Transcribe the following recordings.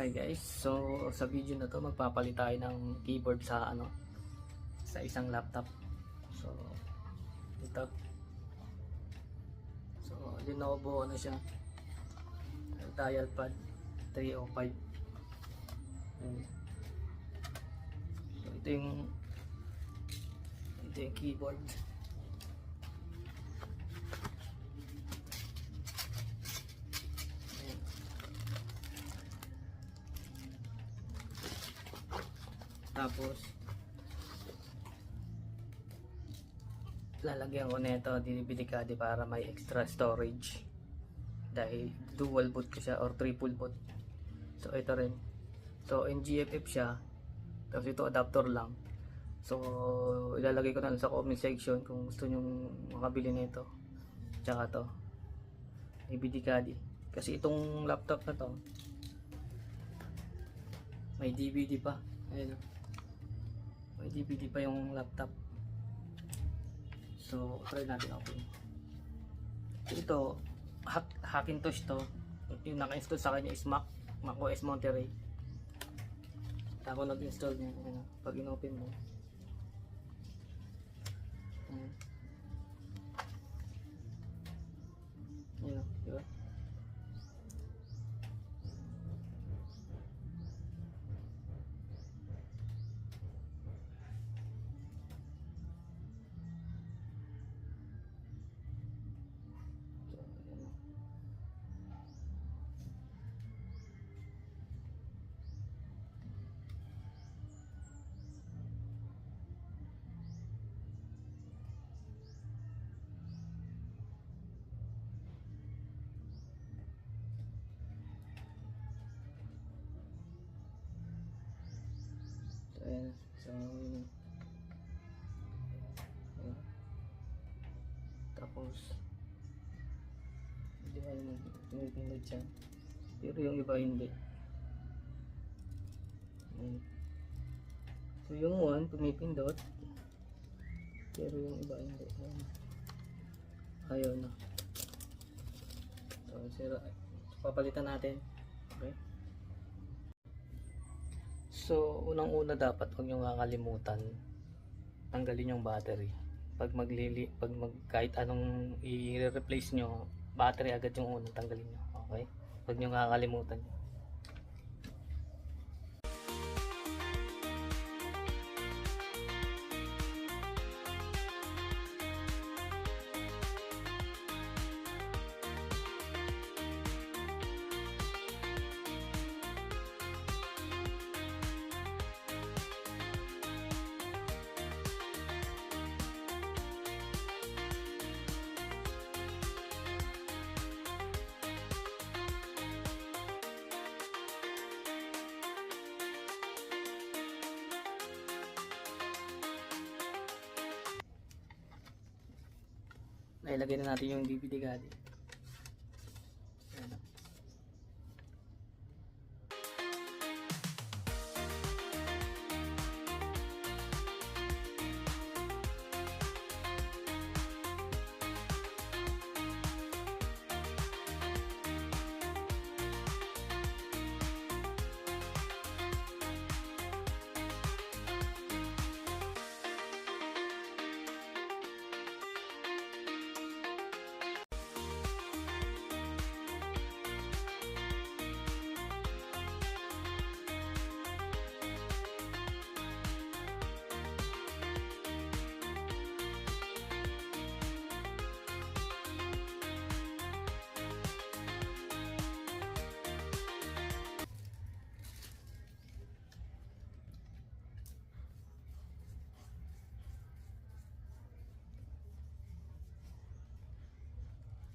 Hi guys, so sa video na to magpapalit tayo ng keyboard sa sa isang laptop. So ito. So Lenovo siya. Dial pad 305. Ayan. So ito yung keyboard. Tapos lalagyan ko nito dinibidikadi para may extra storage dahil dual boot ko siya or triple boot. So ito rin, so NGFF siya, tapos ito adapter lang. So ilalagay ko na sa comment section kung gusto nyo makabili nito. Tsaka to ibidikadi kasi itong laptop na to may DVD pa. Ayun, may DVD pa yung laptop. So try natin open. Ito Hackintosh to. Yung naka-install sa kanya is macOS Monterey. Ako nag-install niya. Pag in-open mo, yun, diba? Ayan. So ayan. Tapos hindi ba yung pinipindot siya, pero yung iba hindi. Ayan. So yung one pumipindot pero yung iba hindi. Ayan. Ayaw na. So sira, papalitan natin. Okay. So, unang-una dapat huwag nyo kakalimutan tanggalin yung battery. Pag kahit anong i-replace nyo, battery agad yung unang tanggalin nyo. Okay? Huwag nyo kakalimutan. Nailagay na natin yung DVD card. Ayan.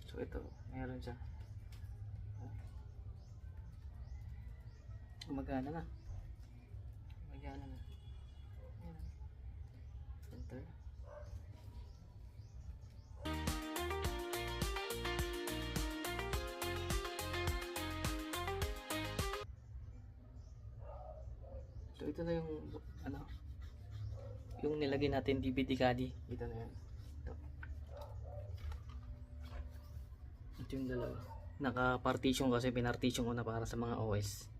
So ito, meron siya. Gumagana na. Gumagana na. Ayan. Enter. So ito na yung yung nilagay natin DVD cadi. Ito na yan. Ito yung dalawa. Naka-partition kasi pinartition ko na para sa mga OS.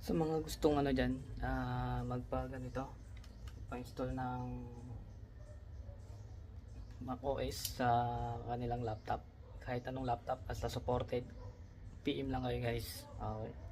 Sa mga gustong ano dyan, magpa ganito, pa-install ng Mac OS sa kanilang laptop, kahit anong laptop basta supported, PM lang kayo guys. Okay.